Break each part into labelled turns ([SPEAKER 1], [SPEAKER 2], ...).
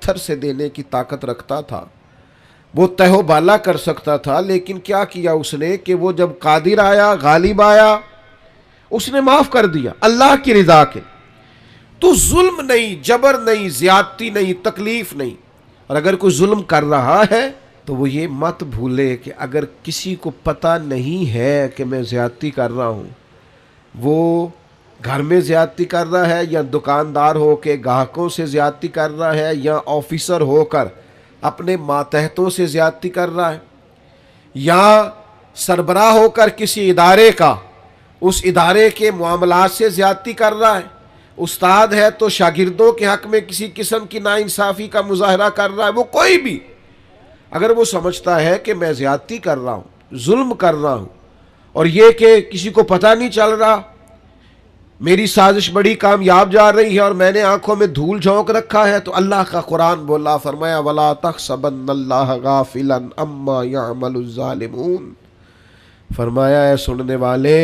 [SPEAKER 1] پتھر سے دینے کی طاقت رکھتا تھا، وہ تہو بالا کر سکتا تھا، لیکن کیا کیا اس نے کہ وہ جب قادر آیا، غالب آیا، اس نے معاف کر دیا اللہ کی رضا کے۔ تو ظلم نہیں، جبر نہیں، زیادتی نہیں، تکلیف نہیں۔ اور اگر کوئی ظلم کر رہا ہے تو وہ یہ مت بھولے کہ اگر کسی کو پتہ نہیں ہے کہ میں زیادتی کر رہا ہوں، وہ گھر میں زیادتی کر رہا ہے، یا دکاندار ہو کے گاہکوں سے زیادتی کر رہا ہے، یا آفیسر ہو کر اپنے ماتحتوں سے زیادتی کر رہا ہے، یا سربراہ ہو کر کسی ادارے کا اس ادارے کے معاملات سے زیادتی کر رہا ہے، استاد ہے تو شاگردوں کے حق میں کسی قسم کی ناانصافی کا مظاہرہ کر رہا ہے، وہ کوئی بھی اگر وہ سمجھتا ہے کہ میں زیادتی کر رہا ہوں، ظلم کر رہا ہوں، اور یہ کہ کسی کو پتہ نہیں چل رہا، میری سازش بڑی کامیاب جا رہی ہے اور میں نے آنکھوں میں دھول جھونک رکھا ہے، تو اللہ کا قرآن بولا، فرمایا وَلَا تَحْسَبَنَّ اللَّهَ غَافِلًا عَمَّا يَعْمَلُ الظَّالِمُونَ، فرمایا اے سننے والے،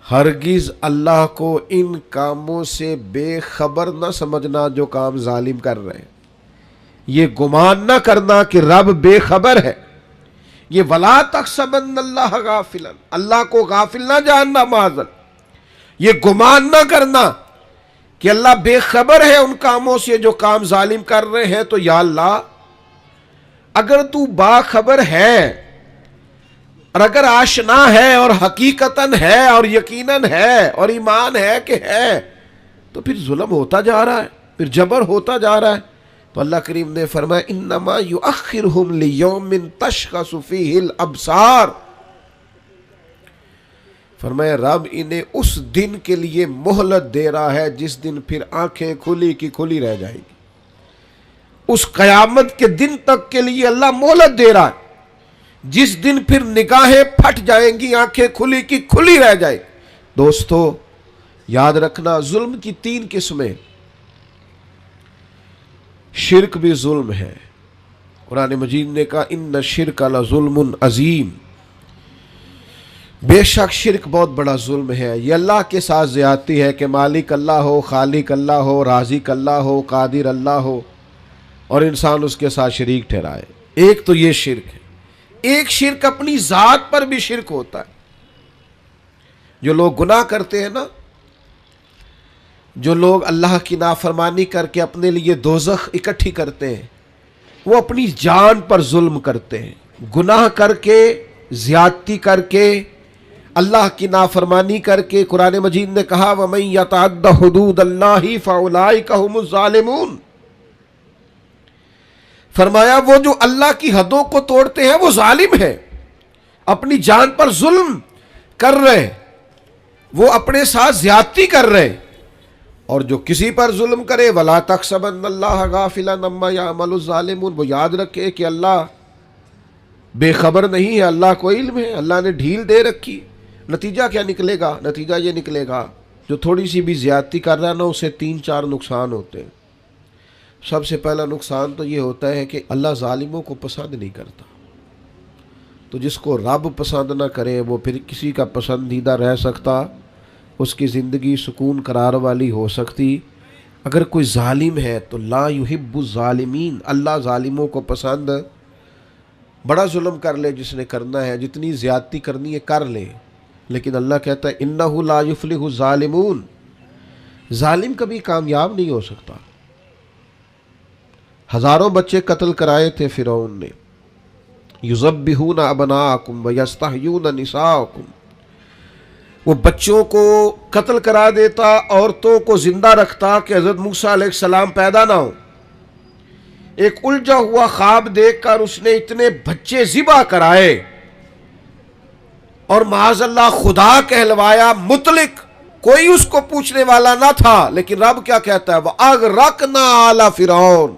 [SPEAKER 1] ہرگز اللہ کو ان کاموں سے بے خبر نہ سمجھنا جو کام ظالم کر رہے ہیں، یہ گمان نہ کرنا کہ رب بے خبر ہے، یہ وَلَا تَحْسَبَنَّ اللَّهَ غَافِلًا، اللہ کو غافل نہ جاننا، معاذ، یہ گمان نہ کرنا کہ اللہ بے خبر ہے ان کاموں سے جو کام ظالم کر رہے ہیں۔ تو یا اللہ، اگر تو باخبر ہے اور اگر آشنا ہے اور حقیقتاً ہے اور یقیناً ہے اور ایمان ہے کہ ہے، تو پھر ظلم ہوتا جا رہا ہے، پھر جبر ہوتا جا رہا ہے۔ تو اللہ کریم نے فرمایا انما یؤخرہم لیوم تشخص فیہ الابصار، فرمایا رب انہیں اس دن کے لیے مہلت دے رہا ہے جس دن پھر آنکھیں کھلی کی کھلی رہ جائیں گی۔ اس قیامت کے دن تک کے لیے اللہ مہلت دے رہا ہے جس دن پھر نگاہیں پھٹ جائیں گی، آنکھیں کھلی کی کھلی رہ جائیں۔ دوستو یاد رکھنا، ظلم کی 3 قسمیں، شرک بھی ظلم ہے۔ قرآن مجید نے کہا ان الشرک لظلم عظیم، بے شک شرک بہت بڑا ظلم ہے۔ یہ اللہ کے ساتھ زیادتی ہے کہ مالک اللہ ہو، خالق اللہ ہو، رازق اللہ ہو، قادر اللہ ہو، اور انسان اس کے ساتھ شریک ٹھہرائے۔ ایک تو یہ شرک ہے۔ ایک شرک اپنی ذات پر بھی شرک ہوتا ہے۔ جو لوگ گناہ کرتے ہیں نا، جو لوگ اللہ کی نافرمانی کر کے اپنے لیے دوزخ اکٹھی کرتے ہیں، وہ اپنی جان پر ظلم کرتے ہیں، گناہ کر کے، زیادتی کر کے، اللہ کی نافرمانی کر کے۔ قرآن مجید نے کہا وَمَن يَتَعَدَّ حُدُودَ اللَّهِ فَأُولَٰئِكَ هُمُ الظَّالِمُونَ، فرمایا وہ جو اللہ کی حدوں کو توڑتے ہیں وہ ظالم ہیں، اپنی جان پر ظلم کر رہے، وہ اپنے ساتھ زیادتی کر رہے۔ اور جو کسی پر ظلم کرے وَلَا تَحْسَبَنَّ اللَّهَ غَافِلًا عَمَّا يَعْمَلُ الظَّالِمُونَ، وہ یاد رکھے کہ اللہ بے خبر نہیں ہے، اللہ کو علم ہے، اللہ نے ڈھیل دے رکھی۔ نتیجہ کیا نکلے گا؟ نتیجہ یہ نکلے گا جو تھوڑی سی بھی زیادتی کر رہا ہے نا، اسے 3-4 نقصان ہوتے ہیں۔ سب سے پہلا نقصان تو یہ ہوتا ہے کہ اللہ ظالموں کو پسند نہیں کرتا، تو جس کو رب پسند نہ کرے وہ پھر کسی کا پسندیدہ رہ سکتا، اس کی زندگی سکون قرار والی ہو سکتی۔ اگر کوئی ظالم ہے تو لا یحب الظالمین، اللہ ظالموں کو پسند، بڑا ظلم کر لے جس نے کرنا ہے، جتنی زیادتی کرنی ہے کر لے، لیکن اللہ کہتا ہے انہ لا یفلح الظالمون، ظالم کبھی کامیاب نہیں ہو سکتا۔ ہزاروں بچے قتل کرائے تھے فرعون نے، یذبحون ابناءکم ویستحیون نساءکم، وہ بچوں کو قتل کرا دیتا، عورتوں کو زندہ رکھتا کہ حضرت موسیٰ علیہ السلام پیدا نہ ہو۔ ایک الجھا ہوا خواب دیکھ کر اس نے اتنے بچے ذبح کرائے اور معاذ اللہ خدا کہلوایا، مطلق، کوئی اس کو پوچھنے والا نہ تھا، لیکن رب کیا کہتا ہے وَأَغْرَقْنَا آلَ فِرْعَوْنَ،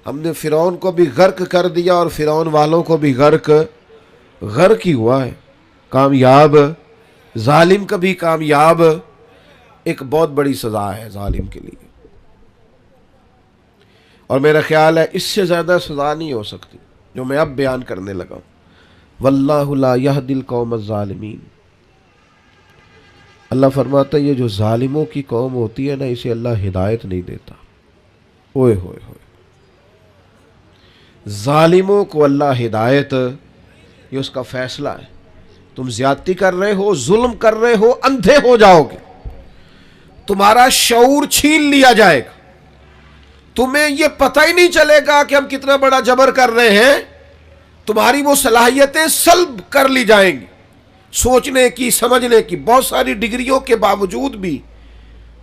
[SPEAKER 1] ہم نے فرعون کو بھی غرق کر دیا اور فرعون والوں کو بھی غرق ہی ہوا ہے۔ کامیاب ظالم کبھی کامیاب، ایک بہت بڑی سزا ہے ظالم کے لیے، اور میرا خیال ہے اس سے زیادہ سزا نہیں ہو سکتی جو میں اب بیان کرنے لگا ہوں۔ واللہ لا یہدی القوم الظالمین، اللہ فرماتا ہے یہ جو ظالموں کی قوم ہوتی ہے نا، اسے اللہ ہدایت نہیں دیتا۔ اوئے ہوئے ہوئے، ظالموں کو اللہ ہدایت، یہ اس کا فیصلہ ہے۔ تم زیادتی کر رہے ہو، ظلم کر رہے ہو، اندھے ہو جاؤ گے، تمہارا شعور چھین لیا جائے گا، تمہیں یہ پتہ ہی نہیں چلے گا کہ ہم کتنا بڑا جبر کر رہے ہیں، تمہاری وہ صلاحیتیں سلب کر لی جائیں گی، سوچنے کی، سمجھنے کی۔ بہت ساری ڈگریوں کے باوجود بھی،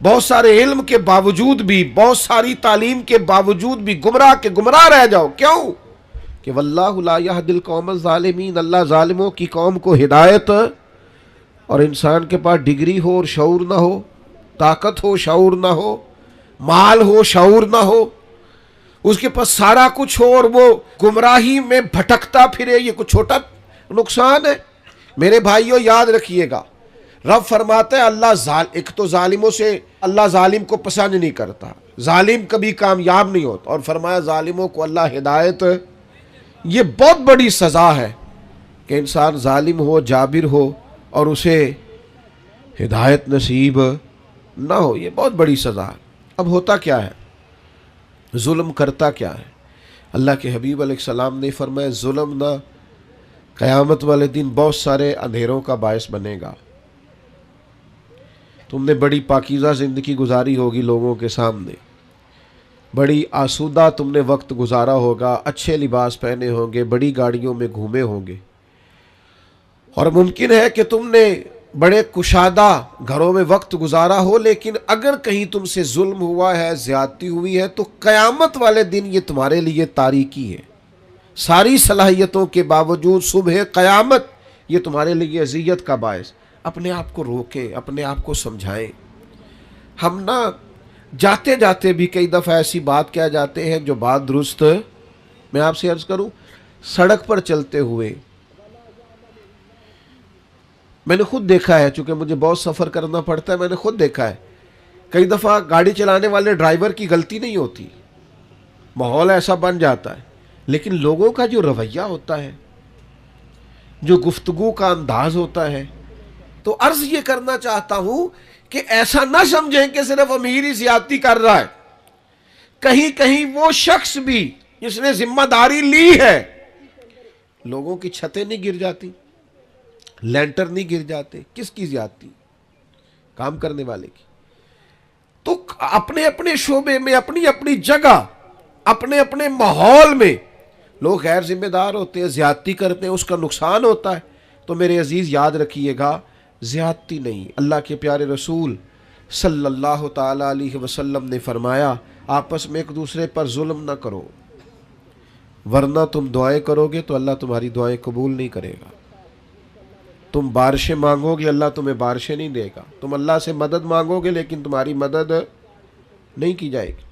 [SPEAKER 1] بہت سارے علم کے باوجود بھی، بہت ساری تعلیم کے باوجود بھی گمراہ کے گمراہ رہ جاؤ۔ کیوں؟ کہ واللہ لا یہدی القوم الظالمین، اللہ ظالموں کی قوم کو ہدایت، اور انسان کے پاس ڈگری ہو اور شعور نہ ہو، طاقت ہو شعور نہ ہو، مال ہو شعور نہ ہو، اس کے پاس سارا کچھ ہو اور وہ گمراہی میں بھٹکتا پھرے، یہ کچھ چھوٹا نقصان ہے؟ میرے بھائیوں یاد رکھیے گا، رب فرماتا ہے اللہ ایک تو ظالموں سے اللہ ظالم کو پسند نہیں کرتا، ظالم کبھی کامیاب نہیں ہوتا، اور فرمایا ظالموں کو اللہ ہدایت، یہ بہت بڑی سزا ہے کہ انسان ظالم ہو، جابر ہو اور اسے ہدایت نصیب نہ ہو، یہ بہت بڑی سزا ہے۔ اب ہوتا کیا ہے؟ ظلم کرتا کیا ہے؟ اللہ کے حبیب علیہ السلام نے فرمایا ظلم نہ قیامت والے دن بہت سارے اندھیروں کا باعث بنے گا۔ تم نے بڑی پاکیزہ زندگی گزاری ہوگی لوگوں کے سامنے، بڑی آسودہ تم نے وقت گزارا ہوگا، اچھے لباس پہنے ہوں گے، بڑی گاڑیوں میں گھومے ہوں گے، اور ممکن ہے کہ تم نے بڑے کشادہ گھروں میں وقت گزارا ہو، لیکن اگر کہیں تم سے ظلم ہوا ہے، زیادتی ہوئی ہے، تو قیامت والے دن یہ تمہارے لیے تاریکی ہے۔ ساری صلاحیتوں کے باوجود صبح قیامت یہ تمہارے لیے اذیت کا باعث۔ اپنے آپ کو روکیں، اپنے آپ کو سمجھائیں۔ ہم نہ جاتے جاتے بھی کئی دفعہ ایسی بات کہہ جاتے ہیں جو بات درست، میں آپ سے عرض کروں، سڑک پر چلتے ہوئے میں نے خود دیکھا ہے، چونکہ مجھے بہت سفر کرنا پڑتا ہے، میں نے خود دیکھا ہے کئی دفعہ گاڑی چلانے والے ڈرائیور کی غلطی نہیں ہوتی، ماحول ایسا بن جاتا ہے، لیکن لوگوں کا جو رویہ ہوتا ہے، جو گفتگو کا انداز ہوتا ہے، تو عرض یہ کرنا چاہتا ہوں کہ ایسا نہ سمجھیں کہ صرف امیر ہی زیادتی کر رہا ہے، کہیں کہیں وہ شخص بھی جس نے ذمہ داری لی ہے، لوگوں کی چھتیں نہیں گر جاتی، لینٹر نہیں گر جاتے، کس کی زیادتی؟ کام کرنے والے کی۔ تو اپنے اپنے شعبے میں، اپنی اپنی جگہ، اپنے اپنے ماحول میں لوگ غیر ذمہ دار ہوتے ہیں، زیادتی کرتے ہیں، اس کا نقصان ہوتا ہے۔ تو میرے عزیز یاد رکھیے گا، زیادتی نہیں۔ اللہ کے پیارے رسول صلی اللہ تعالی علیہ وسلم نے فرمایا آپس میں ایک دوسرے پر ظلم نہ کرو، ورنہ تم دعائیں کرو گے تو اللہ تمہاری دعائیں قبول نہیں کرے گا۔ تم بارشیں مانگو گے، اللہ تمہیں بارشیں نہیں دے گا۔ تم اللہ سے مدد مانگو گے لیکن تمہاری مدد نہیں کی جائے گی۔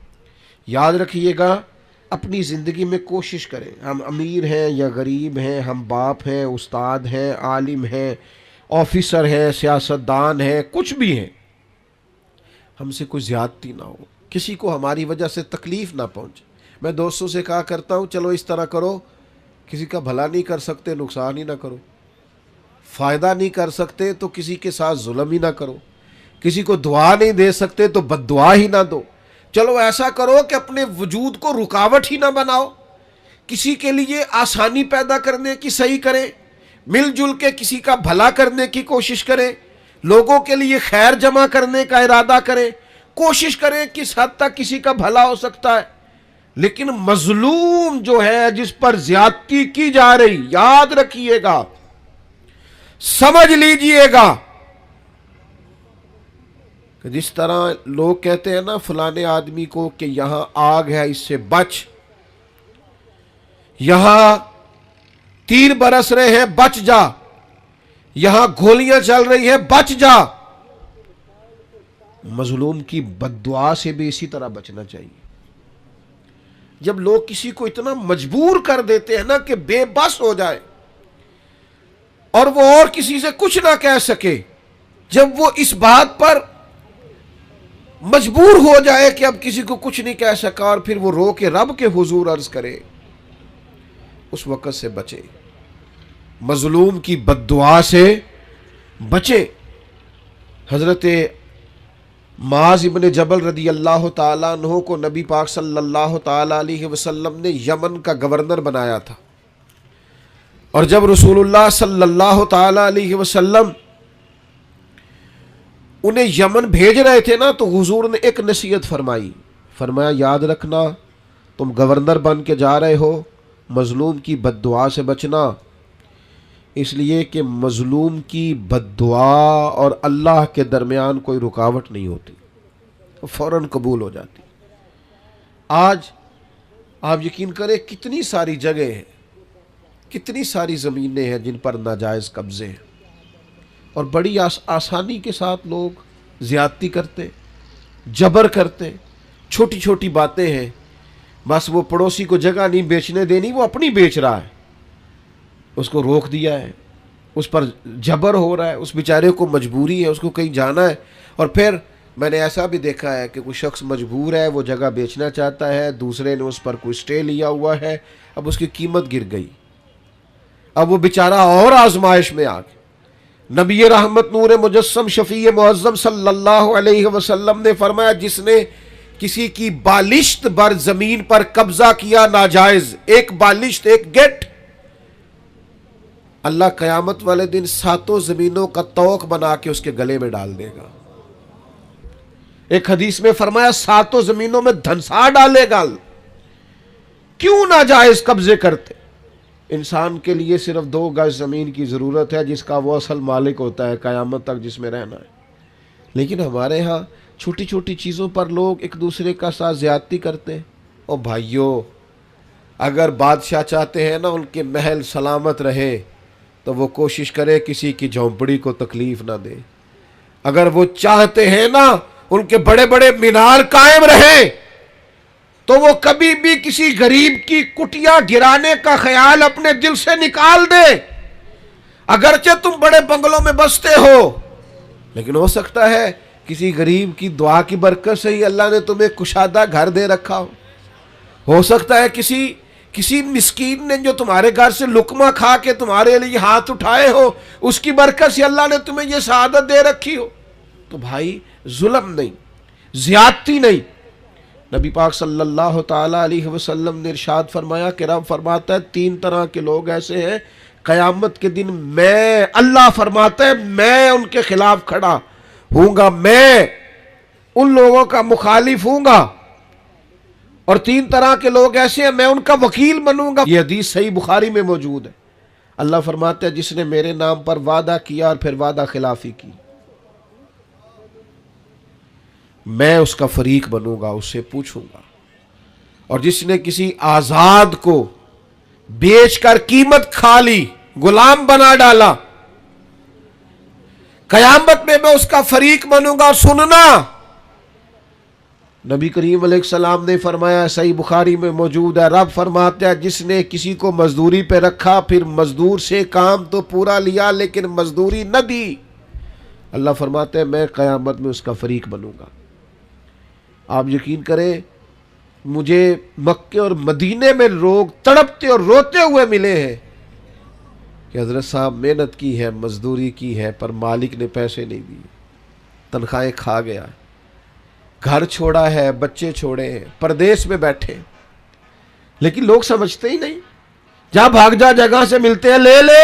[SPEAKER 1] یاد رکھیے گا، اپنی زندگی میں کوشش کریں، ہم امیر ہیں یا غریب ہیں، ہم باپ ہیں، استاد ہیں، عالم ہیں، آفیسر ہیں، سیاستدان ہیں، کچھ بھی ہیں، ہم سے کوئی زیادتی نہ ہو، کسی کو ہماری وجہ سے تکلیف نہ پہنچے۔ میں دوستوں سے کہا کرتا ہوں چلو اس طرح کرو، کسی کا بھلا نہیں کر سکتے نقصان ہی نہ کرو، فائدہ نہیں کر سکتے تو کسی کے ساتھ ظلم ہی نہ کرو، کسی کو دعا نہیں دے سکتے تو بد دعا ہی نہ دو۔ چلو ایسا کرو کہ اپنے وجود کو رکاوٹ ہی نہ بناؤ، کسی کے لیے آسانی پیدا کرنے کی صحیح کریں، مل جل کے کسی کا بھلا کرنے کی کوشش کریں، لوگوں کے لیے خیر جمع کرنے کا ارادہ کریں، کوشش کریں کس حد تک کسی کا بھلا ہو سکتا ہے۔ لیکن مظلوم جو ہے، جس پر زیادتی کی جا رہی، یاد رکھیے گا، سمجھ لیجئے گا کہ جس طرح لوگ کہتے ہیں نا فلانے آدمی کو کہ یہاں آگ ہے اس سے بچ، یہاں تیر برس رہے ہیں بچ جا، یہاں گولیاں چل رہی ہیں بچ جا، مظلوم کی بد دعا سے بھی اسی طرح بچنا چاہیے۔ جب لوگ کسی کو اتنا مجبور کر دیتے ہیں نا کہ بے بس ہو جائے اور وہ اور کسی سے کچھ نہ کہہ سکے، جب وہ اس بات پر مجبور ہو جائے کہ اب کسی کو کچھ نہیں کہہ سکا اور پھر وہ رو کے رب کے حضور عرض کرے، اس وقت سے بچے، مظلوم کی بد دعا سے بچے۔ حضرت معاذ ابن جبل رضی اللہ تعالیٰ عنہ کو نبی پاک صلی اللہ تعالیٰ علیہ وسلم نے یمن کا گورنر بنایا تھا، اور جب رسول اللہ صلی اللہ تعالیٰ علیہ وسلم انہیں یمن بھیج رہے تھے نا، تو حضور نے ایک نصیحت فرمائی، فرمایا یاد رکھنا تم گورنر بن کے جا رہے ہو، مظلوم کی بد دعا سے بچنا، اس لیے کہ مظلوم کی بد دعا اور اللہ کے درمیان کوئی رکاوٹ نہیں ہوتی، فوراً قبول ہو جاتی۔ آج آپ یقین کریں کتنی ساری جگہ ہیں، کتنی ساری زمینیں ہیں جن پر ناجائز قبضے ہیں، اور بڑی آسانی کے ساتھ لوگ زیادتی کرتے، جبر کرتے، چھوٹی چھوٹی باتیں ہیں، بس وہ پڑوسی کو جگہ نہیں بیچنے دینی، وہ اپنی بیچ رہا ہے، اس کو روک دیا ہے، اس پر جبر ہو رہا ہے، اس بیچارے کو مجبوری ہے، اس کو کہیں جانا ہے، اور پھر میں نے ایسا بھی دیکھا ہے کہ کوئی شخص مجبور ہے، وہ جگہ بیچنا چاہتا ہے، دوسرے نے اس پر کوئی سٹے لیا ہوا ہے، اب اس کی قیمت گر گئی، اب وہ بیچارہ اور آزمائش میں آ گیا۔ نبی رحمت نور مجسم شفیع معظم صلی اللہ علیہ وسلم نے فرمایا جس نے کسی کی بالشت بر زمین پر قبضہ کیا ناجائز، ایک بالشت، ایک گٹ، اللہ قیامت والے دن 7 زمینوں کا طوق بنا کے اس کے گلے میں ڈال دے گا۔ ایک حدیث میں فرمایا 7 زمینوں میں دھنسا ڈالے گا۔ کیوں ناجائز قبضے کرتے؟ انسان کے لیے صرف 2 گز زمین کی ضرورت ہے جس کا وہ اصل مالک ہوتا ہے قیامت تک، جس میں رہنا ہے، لیکن ہمارے ہاں چھوٹی چھوٹی چیزوں پر لوگ ایک دوسرے کا ساتھ زیادتی کرتے ہیں۔ اور بھائیوں، اگر بادشاہ چاہتے ہیں نا ان کے محل سلامت رہے تو وہ کوشش کرے کسی کی جھونپڑی کو تکلیف نہ دے، اگر وہ چاہتے ہیں نا ان کے بڑے بڑے مینار قائم رہیں تو وہ کبھی بھی کسی غریب کی کٹیا گرانے کا خیال اپنے دل سے نکال دے۔ اگرچہ تم بڑے بنگلوں میں بستے ہو، لیکن ہو سکتا ہے کسی غریب کی دعا کی برکت سے ہی اللہ نے تمہیں کشادہ گھر دے رکھا ہو سکتا ہے کسی مسکین نے جو تمہارے گھر سے لقمہ کھا کے تمہارے لیے ہاتھ اٹھائے ہو، اس کی برکت سے اللہ نے تمہیں یہ سعادت دے رکھی ہو۔ تو بھائی ظلم نہیں، زیادتی نہیں۔ نبی پاک صلی اللہ تعالیٰ علیہ وسلم نے ارشاد فرمایا کہ رب فرماتا ہے 3 طرح کے لوگ ایسے ہیں قیامت کے دن میں، اللہ فرماتا ہے میں ان کے خلاف کھڑا ہوں گا، میں ان لوگوں کا مخالف ہوں گا، اور 3 طرح کے لوگ ایسے ہیں میں ان کا وکیل بنوں گا۔ یہ حدیث صحیح بخاری میں موجود ہے۔ اللہ فرماتا ہے جس نے میرے نام پر وعدہ کیا اور پھر وعدہ خلافی کی، میں اس کا فریق بنوں گا، اس سے پوچھوں گا۔ اور جس نے کسی آزاد کو بیچ کر قیمت کھا لی، غلام بنا ڈالا، قیامت میں میں اس کا فریق بنوں گا۔ اور سننا، نبی کریم علیہ السلام نے فرمایا، صحیح بخاری میں موجود ہے، رب فرماتا ہے جس نے کسی کو مزدوری پہ رکھا، پھر مزدور سے کام تو پورا لیا لیکن مزدوری نہ دی، اللہ فرماتا ہے میں قیامت میں اس کا فریق بنوں گا۔ آپ یقین کریں مجھے مکے اور مدینے میں لوگ تڑپتے اور روتے ہوئے ملے ہیں کہ حضرت صاحب محنت کی ہے، مزدوری کی ہے، پر مالک نے پیسے نہیں دیے، تنخواہیں کھا گیا، گھر چھوڑا ہے، بچے چھوڑے ہیں، پردیس میں بیٹھے، لیکن لوگ سمجھتے ہی نہیں۔ جہاں بھاگ جا جگہ سے ملتے ہیں لے لے،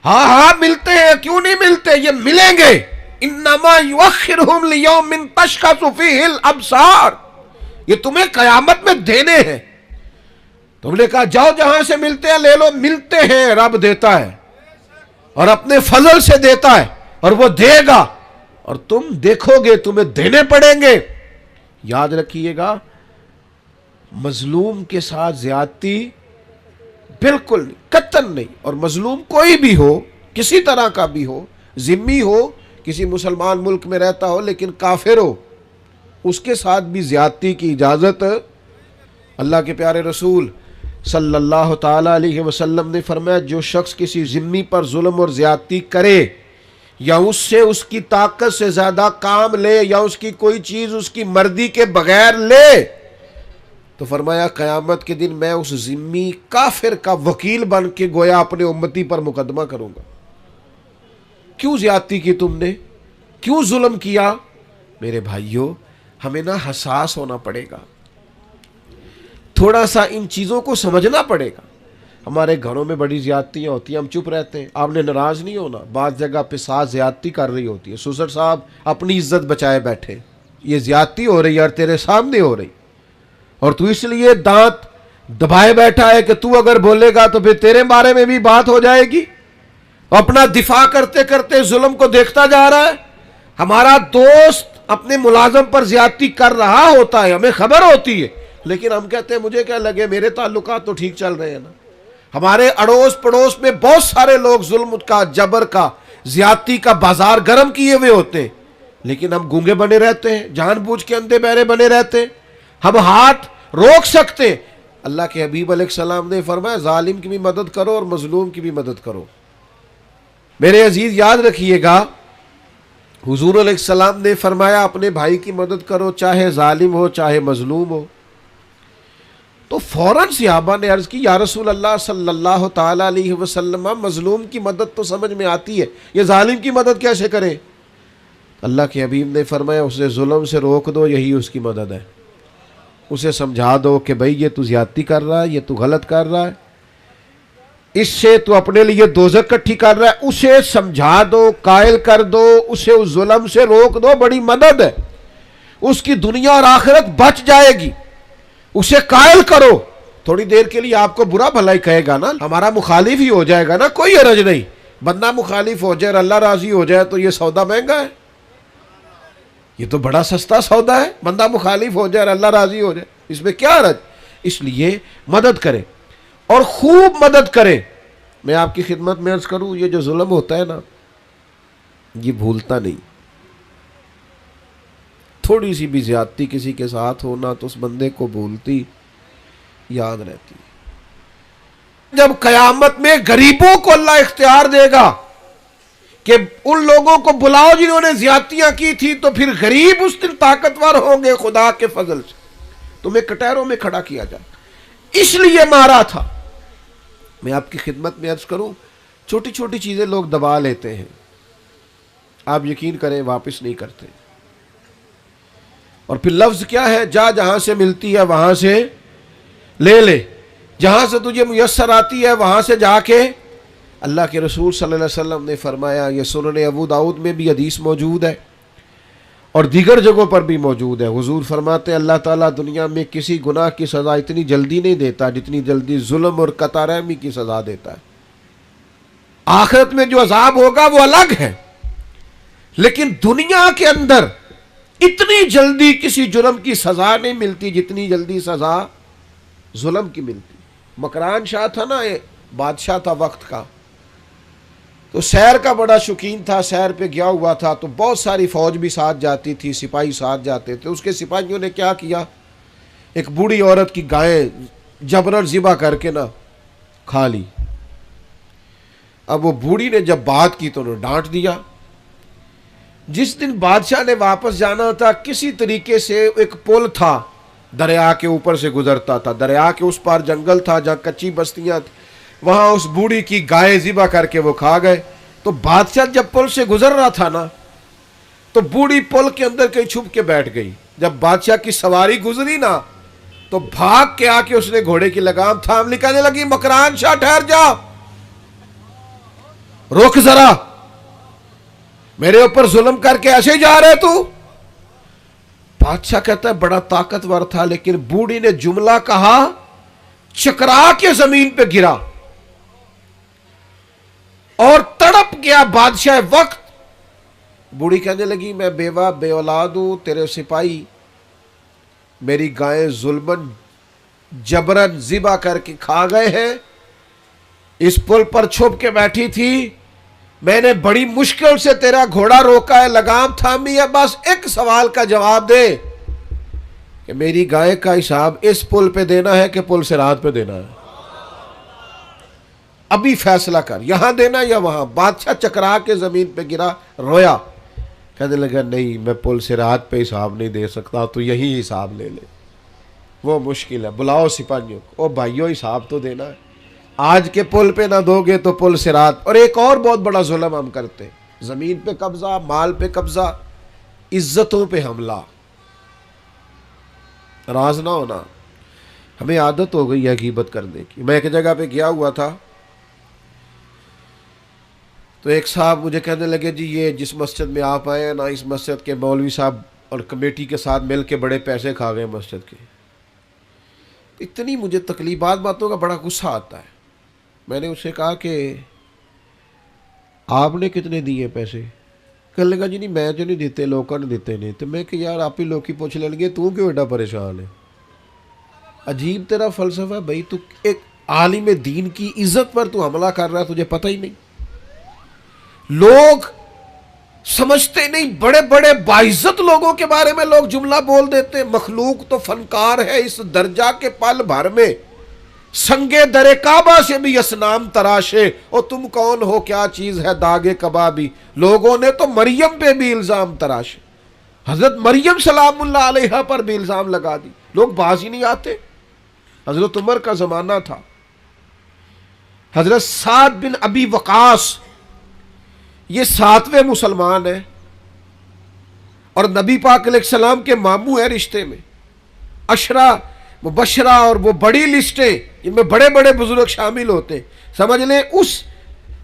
[SPEAKER 1] ہاں ملتے ہیں، کیوں نہیں ملتے، یہ ملیں گے۔ انما یؤخرہم لیوم تشخص فیہ الابصار، یہ تمہیں قیامت میں دینے ہیں۔ تم نے کہا جاؤ جہاں سے ملتے ہیں لے لو، ملتے ہیں، رب دیتا ہے اور اپنے فضل سے دیتا ہے، اور وہ دے گا اور تم دیکھو گے تمہیں دینے پڑیں گے۔ یاد رکھیے گا مظلوم کے ساتھ زیادتی بالکل نہیں، قطعاً نہیں۔ اور مظلوم کوئی بھی ہو، کسی طرح کا بھی ہو، ذمی ہو، کسی مسلمان ملک میں رہتا ہو لیکن کافر ہو، اس کے ساتھ بھی زیادتی کی اجازت اللہ کے پیارے رسول صلی اللہ تعالیٰ علیہ وسلم نے فرمایا جو شخص کسی ذمی پر ظلم اور زیادتی کرے یا اس سے اس کی طاقت سے زیادہ کام لے یا اس کی کوئی چیز اس کی مرضی کے بغیر لے، تو فرمایا قیامت کے دن میں اس ذمی کافر کا وکیل بن کے گویا اپنے امتی پر مقدمہ کروں گا۔ کیوں زیادتی کی تم نے؟ کیوں ظلم کیا؟ میرے بھائیوں ہمیں نا حساس ہونا پڑے گا، تھوڑا سا ان چیزوں کو سمجھنا پڑے گا۔ ہمارے گھروں میں بڑی زیادتیاں ہوتی ہیں، ہم چپ رہتے ہیں، آپ نے ناراض نہیں ہونا، بعض جگہ پہ ساس زیادتی کر رہی ہوتی ہے، سسر صاحب اپنی عزت بچائے بیٹھے، یہ زیادتی ہو رہی ہے اور تیرے سامنے ہو رہی، اور تو اس لیے دانت دبائے بیٹھا ہے کہ تو اگر بولے گا تو پھر تیرے بارے میں بھی بات ہو جائے گی، اپنا دفاع کرتے کرتے ظلم کو دیکھتا جا رہا ہے۔ ہمارا دوست اپنے ملازم پر زیادتی کر رہا ہوتا ہے، ہمیں خبر ہوتی ہے، لیکن ہم کہتے ہیں مجھے کیا لگے، میرے تعلقات تو ٹھیک چل رہے ہیں نا۔ ہمارے اڑوس پڑوس میں بہت سارے لوگ ظلم کا، جبر کا، زیادتی کا بازار گرم کیے ہوئے ہوتے ہیں، لیکن ہم گونگے بنے رہتے ہیں، جان بوجھ کے اندھے بہرے بنے رہتے ہیں۔ ہم ہاتھ روک سکتے ہیں۔ اللہ کے حبیب علیہ السلام نے فرمایا ظالم کی بھی مدد کرو اور مظلوم کی بھی مدد کرو۔ میرے عزیز یاد رکھیے گا، حضور علیہ السلام نے فرمایا اپنے بھائی کی مدد کرو، چاہے ظالم ہو چاہے مظلوم ہو۔ تو فوراً صحابہ نے عرض کی یا رسول اللہ صلی اللہ تعالی علیہ وسلم، مظلوم کی مدد تو سمجھ میں آتی ہے، یہ ظالم کی مدد کیسے کرے؟ اللہ کے حبیب نے فرمایا اسے ظلم سے روک دو، یہی اس کی مدد ہے۔ اسے سمجھا دو کہ بھئی یہ تو زیادتی کر رہا ہے، یہ تو غلط کر رہا ہے، اس سے تو اپنے لیے دوزخ کٹھی کر رہا ہے، اسے سمجھا دو، قائل کر دو، اسے اس ظلم سے روک دو، بڑی مدد ہے، اس کی دنیا اور آخرت بچ جائے گی، اسے قائل کرو۔ تھوڑی دیر کے لیے آپ کو برا بھلا ہی کہے گا نا، ہمارا مخالف ہی ہو جائے گا نا، کوئی حرج نہیں، بندہ مخالف ہو جائے اور اللہ راضی ہو جائے تو یہ سودا مہنگا ہے، یہ تو بڑا سستا سودا ہے، بندہ مخالف ہو جائے اور اللہ راضی ہو جائے، اس میں کیا حرج؟ اس لیے مدد کرے اور خوب مدد کرے۔ میں آپ کی خدمت میں عرض کروں، یہ جو ظلم ہوتا ہے نا، یہ بھولتا نہیں، تھوڑی سی بھی زیادتی کسی کے ساتھ ہونا تو اس بندے کو بھولتی یاد رہتی۔ جب قیامت میں غریبوں کو اللہ اختیار دے گا کہ ان لوگوں کو بلاؤ جنہوں نے زیادتیاں کی تھی، تو پھر غریب اس دن طاقتور ہوں گے خدا کے فضل سے، تمہیں کٹہروں میں کھڑا کیا جائے، اس لیے مارا تھا۔ میں آپ کی خدمت میں عرض کروں، چھوٹی چھوٹی چیزیں لوگ دبا لیتے ہیں، آپ یقین کریں واپس نہیں کرتے، اور پھر لفظ کیا ہے، جا جہاں سے ملتی ہے وہاں سے لے لے، جہاں سے تجھے میسر آتی ہے وہاں سے جا کے۔ اللہ کے رسول صلی اللہ علیہ وسلم نے فرمایا، یہ سنن ابو داؤد میں بھی حدیث موجود ہے اور دیگر جگہوں پر بھی موجود ہے، حضور فرماتے ہیں اللہ تعالیٰ دنیا میں کسی گناہ کی سزا اتنی جلدی نہیں دیتا جتنی جلدی ظلم اور قطع رحمی کی سزا دیتا ہے۔ آخرت میں جو عذاب ہوگا وہ الگ ہے، لیکن دنیا کے اندر اتنی جلدی کسی جرم کی سزا نہیں ملتی جتنی جلدی سزا ظلم کی ملتی۔ مکران شاہ تھا نا، بادشاہ تھا وقت کا، تو سیر کا بڑا شوقین تھا، سیر پہ گیا ہوا تھا، تو بہت ساری فوج بھی ساتھ جاتی تھی، سپاہی ساتھ جاتے تھے۔ اس کے سپاہیوں نے کیا کیا، ایک بوڑھی عورت کی گائیں جبرن ذبح کر کے نا کھا لی۔ اب وہ بوڑھی نے جب بات کی تو انہوں نے ڈانٹ دیا۔ جس دن بادشاہ نے واپس جانا تھا، کسی طریقے سے ایک پل تھا، دریا کے اوپر سے گزرتا تھا، دریا کے اس پار جنگل تھا جہاں کچی بستیاں تھیں، وہاں اس بوڑھی کی گائے ذبح کر کے وہ کھا گئے۔ تو بادشاہ جب پل سے گزر رہا تھا نا، تو بوڑھی پل کے اندر کہیں چھپ کے بیٹھ گئی۔ جب بادشاہ کی سواری گزری نا، تو بھاگ کے آ کے اس نے گھوڑے کی لگام تھام لی، کہنے لگی مکران شاہ ٹھہر جا، روک ذرا، میرے اوپر ظلم کر کے ایسے جا رہے تو؟ بادشاہ کہتا ہے بڑا طاقتور تھا، لیکن بوڑھی نے جملہ کہا، چکرا کے زمین پہ گرا اور تڑپ گیا بادشاہ وقت۔ بوڑھی کہنے لگی میں بیوہ بے اولاد ہوں، تیرے سپاہی میری گائیں ظلمن جبرن ذبح کر کے کھا گئے ہیں، اس پل پر چھپ کے بیٹھی تھی، میں نے بڑی مشکل سے تیرا گھوڑا روکا ہے، لگام تھامی ہے، بس ایک سوال کا جواب دے کہ میری گائے کا حساب اس پل پہ دینا ہے کہ پل صراط پہ دینا ہے، ابھی فیصلہ کر، یہاں دینا یا وہاں۔ بادشاہ چکرا کے زمین پہ گرا، رویا، کہنے لگا نہیں میں پل صراط پہ حساب نہیں دے سکتا، تو یہی حساب لے لے، وہ مشکل ہے، بلاؤ سپاہیوں کو، او بھائیو حساب تو دینا ہے، آج کے پل پہ نہ دو گے تو پل صراط۔ اور ایک اور بہت بڑا ظلم ہم کرتے، زمین پہ قبضہ، مال پہ قبضہ، عزتوں پہ حملہ. راز نہ ہونا. ہمیں عادت ہو گئی ہے غیبت کرنے کی. میں ایک جگہ پہ گیا ہوا تھا تو ایک صاحب مجھے کہنے لگے جی یہ جس مسجد میں آپ آئے ہیں نا اس مسجد کے مولوی صاحب اور کمیٹی کے ساتھ مل کے بڑے پیسے کھا گئے مسجد کے. اتنی مجھے تکلیفات باتوں کا بڑا غصہ آتا ہے. میں نے اس سے کہا کہ آپ نے کتنے دیے پیسے؟ کہنے لگا جی نہیں میں جو نہیں دیتے لوگ نہیں دیتے نہیں. تو میں کہ یار آپ ہی لوگ کی پوچھ لیں گے تو کیوں ایڈا پریشان ہے؟ عجیب تیرا فلسفہ بھائی. تو ایک عالم دین کی عزت پر تو حملہ کر رہا ہے تجھے پتہ ہی نہیں. لوگ سمجھتے نہیں بڑے بڑے باعزت لوگوں کے بارے میں لوگ جملہ بول دیتے ہیں. مخلوق تو فنکار ہے اس درجہ کے پل بھر میں سنگے در کعبہ سے بھی اسنام تراشے اور تم کون ہو کیا چیز ہے داغے کبابی. لوگوں نے تو مریم پہ بھی الزام تراشے. حضرت مریم سلام اللہ علیہا پر بھی الزام لگا دی. لوگ باز ہی نہیں آتے. حضرت عمر کا زمانہ تھا. حضرت سعد بن ابی وقاص یہ 7ویں مسلمان ہیں اور نبی پاک علیہ السلام کے ماموں ہیں رشتے میں. عشرہ مبشرہ اور وہ بڑی لسٹیں جن میں بڑے بڑے بزرگ شامل ہوتے ہیں. سمجھ لیں اس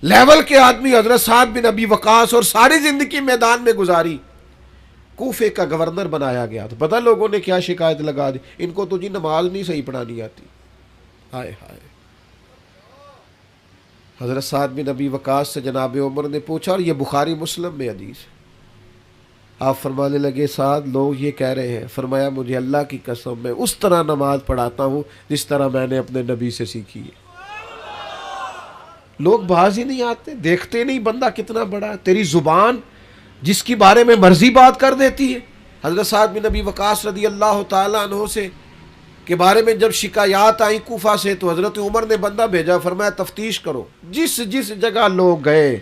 [SPEAKER 1] لیول کے آدمی حضرت سعد بن ابی وقاص اور ساری زندگی میدان میں گزاری. کوفے کا گورنر بنایا گیا. تو پتہ لوگوں نے کیا شکایت لگا دی ان کو تو جی نماز نہیں صحیح پڑھانی آتی. ہائے ہائے. حضرت سعد بن ابی وقاص سے جناب عمر نے پوچھا اور یہ بخاری مسلم میں حدیث. آپ فرمانے لگے سعد لوگ یہ کہہ رہے ہیں. فرمایا مجھے اللہ کی قسم میں اس طرح نماز پڑھاتا ہوں جس طرح میں نے اپنے نبی سے سیکھی ہے. لوگ باز ہی نہیں آتے. دیکھتے نہیں بندہ کتنا بڑا ہے. تیری زبان جس کی بارے میں مرضی بات کر دیتی ہے. حضرت سعد بن ابی وقاص رضی اللہ تعالیٰ عنہ سے کے بارے میں جب شکایات آئیں کوفہ سے تو حضرت عمر نے بندہ بھیجا. فرمایا تفتیش کرو. جس جس جگہ لوگ گئے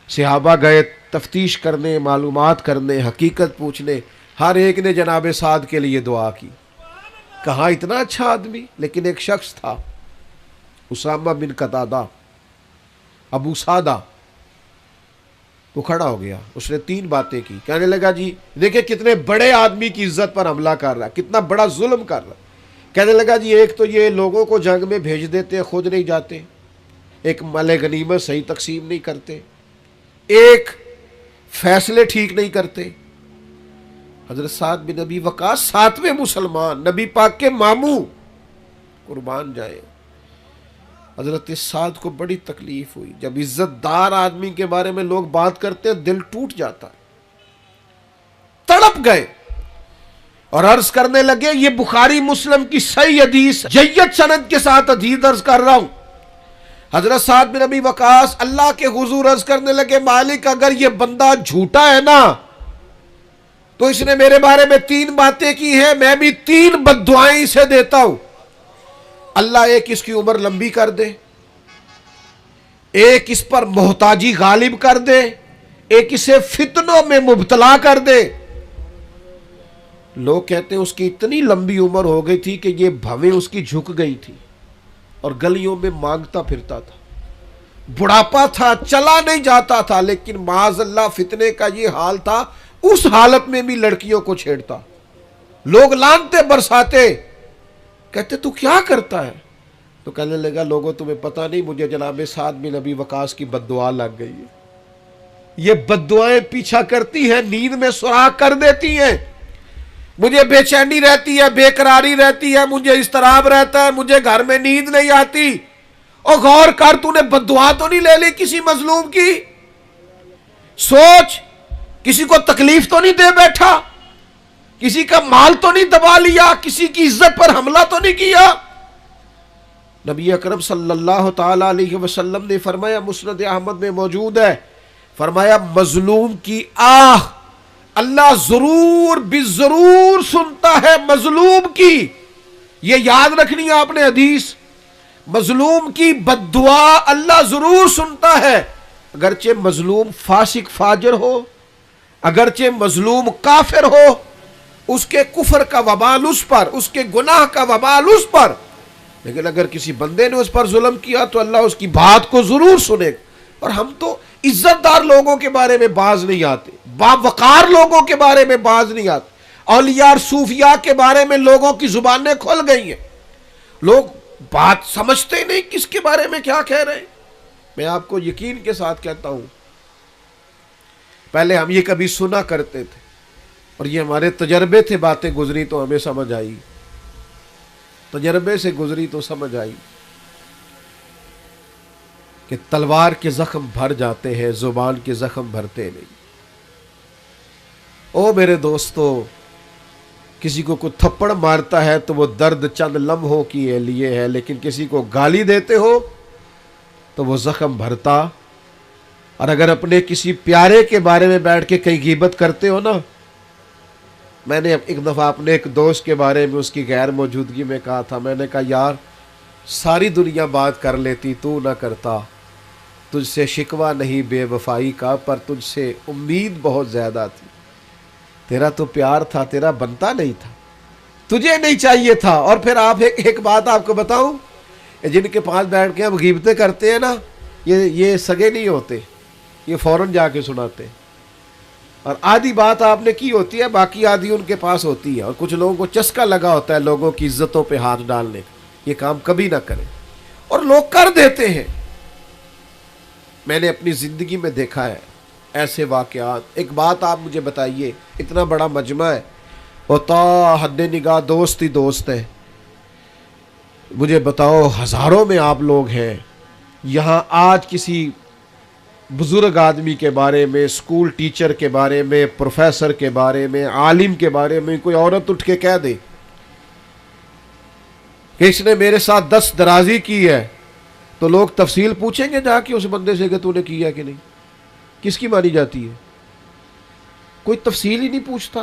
[SPEAKER 1] صحابہ گئے تفتیش کرنے معلومات کرنے حقیقت پوچھنے ہر ایک نے جناب سعد کے لیے دعا کی. کہا اتنا اچھا آدمی. لیکن ایک شخص تھا اسامہ بن قتادہ ابو سعدہ وہ کھڑا ہو گیا. اس نے 3 باتیں کی. کہنے لگا جی دیکھیں کتنے بڑے آدمی کی عزت پر حملہ کر رہا ہے کتنا بڑا ظلم کر رہا ہے. کہنے لگا جی ایک تو یہ لوگوں کو جنگ میں بھیج دیتے خود نہیں جاتے. ایک مال غنیمت صحیح تقسیم نہیں کرتے. ایک فیصلے ٹھیک نہیں کرتے. حضرت سعد بن ابی وقاص 7ویں مسلمان نبی پاک کے ماموں قربان جائے. حضرت سعد کو بڑی تکلیف ہوئی. جب عزت دار آدمی کے بارے میں لوگ بات کرتے ہیں دل ٹوٹ جاتا ہے. تڑپ گئے اور عرض کرنے لگے یہ بخاری مسلم کی صحیح حدیث جید سند کے ساتھ حدیث عرض کر رہا ہوں. حضرت سعد بن ابی وقاص اللہ کے حضور عرض کرنے لگے مالک اگر یہ بندہ جھوٹا ہے نا تو اس نے میرے بارے میں 3 باتیں کی ہیں میں بھی 3 بد دعائیں اسے دیتا ہوں. اللہ ایک اس کی عمر لمبی کر دے. ایک اس پر محتاجی غالب کر دے. ایک اسے فتنوں میں مبتلا کر دے. لوگ کہتے ہیں اس کی اتنی لمبی عمر ہو گئی تھی کہ یہ بھویں اس کی جھک گئی تھی اور گلیوں میں مانگتا پھرتا تھا. بڑھاپا تھا چلا نہیں جاتا تھا لیکن معاذ اللہ فتنے کا یہ حال تھا. اس حالت میں بھی لڑکیوں کو چھیڑتا. لوگ لانتے برساتے کہتے تو کیا کرتا ہے؟ تو کہنے لگا لوگوں تمہیں پتہ نہیں مجھے جناب سعد بن ابی وقاص کی بد دعا لگ گئی ہے. یہ بد دعائیں پیچھا کرتی ہیں نیند میں سراغ کر دیتی ہیں. مجھے بے چینی رہتی ہے بے قراری رہتی ہے مجھے اضطراب رہتا ہے مجھے گھر میں نیند نہیں آتی. اور غور کر تو نے بد دعا تو نہیں لے لی کسی مظلوم کی؟ سوچ کسی کو تکلیف تو نہیں دے بیٹھا کسی کا مال تو نہیں دبا لیا کسی کی عزت پر حملہ تو نہیں کیا؟ نبی اکرم صلی اللہ تعالی علیہ وسلم نے فرمایا مسند احمد میں موجود ہے فرمایا مظلوم کی آہ اللہ ضرور بالضرور سنتا ہے مظلوم کی. یہ یاد رکھنی ہے آپ نے حدیث. مظلوم کی بد دعا اللہ ضرور سنتا ہے. اگرچہ مظلوم فاسق فاجر ہو اگرچہ مظلوم کافر ہو اس کے کفر کا وبال اس پر اس کے گناہ کا وبال اس پر لیکن اگر کسی بندے نے اس پر ظلم کیا تو اللہ اس کی بات کو ضرور سنے. اور ہم تو عزت دار لوگوں کے بارے میں باز نہیں آتے. باوقار لوگوں کے بارے میں باز نہیں آتے. اولیاء اور صوفیاء کے بارے میں لوگوں کی زبانیں کھل گئی ہیں. لوگ بات سمجھتے نہیں کس کے بارے میں کیا کہہ رہے ہیں. میں آپ کو یقین کے ساتھ کہتا ہوں، پہلے ہم یہ کبھی سنا کرتے تھے اور یہ ہمارے تجربے تھے، باتیں گزری تو ہمیں سمجھ آئی، تجربے سے گزری تو سمجھ آئی کہ تلوار کے زخم بھر جاتے ہیں، زبان کے زخم بھرتے نہیں. او میرے دوستو، کسی کو کوئی تھپڑ مارتا ہے تو وہ درد چند لمحوں کے لیے ہے، لیکن کسی کو گالی دیتے ہو تو وہ زخم بھرتا. اور اگر اپنے کسی پیارے کے بارے میں بیٹھ کے کئی غیبت کرتے ہو نا، میں نے ایک دفعہ اپنے ایک دوست کے بارے میں اس کی غیر موجودگی میں کہا تھا، میں نے کہا یار ساری دنیا بات کر لیتی، تو نہ کرتا. تجھ سے شکوہ نہیں بے وفائی کا، پر تجھ سے امید بہت زیادہ تھی. تیرا تو پیار تھا، تیرا بنتا نہیں تھا، تجھے نہیں چاہیے تھا. اور پھر آپ ایک بات آپ کو بتاؤں، جن کے پاس بیٹھ کے ہم غیبتیں کرتے ہیں نا، یہ سگے نہیں ہوتے، یہ فوراً جا کے سناتے. اور آدھی بات آپ نے کی ہوتی ہے، باقی آدھی ان کے پاس ہوتی ہے. اور کچھ لوگوں کو چسکا لگا ہوتا ہے لوگوں کی عزتوں پہ ہاتھ ڈالنے کا. یہ کام کبھی نہ کریں، اور لوگ کر دیتے ہیں. میں نے اپنی زندگی میں دیکھا ہے ایسے واقعات. ایک بات آپ مجھے بتائیے، اتنا بڑا مجمع ہے اور تا حد نگاہ دوست ہی دوست ہے. مجھے بتاؤ، ہزاروں میں آپ لوگ ہیں یہاں، آج کسی بزرگ آدمی کے بارے میں، اسکول ٹیچر کے بارے میں، پروفیسر کے بارے میں، عالم کے بارے میں کوئی عورت اٹھ کے کہہ دے کہ اس نے میرے ساتھ 10 درازی کی ہے، تو لوگ تفصیل پوچھیں گے جا کے اس بندے سے کہ تو نے کیا کہ نہیں. کس کی مانی جاتی ہے؟ کوئی تفصیل ہی نہیں پوچھتا.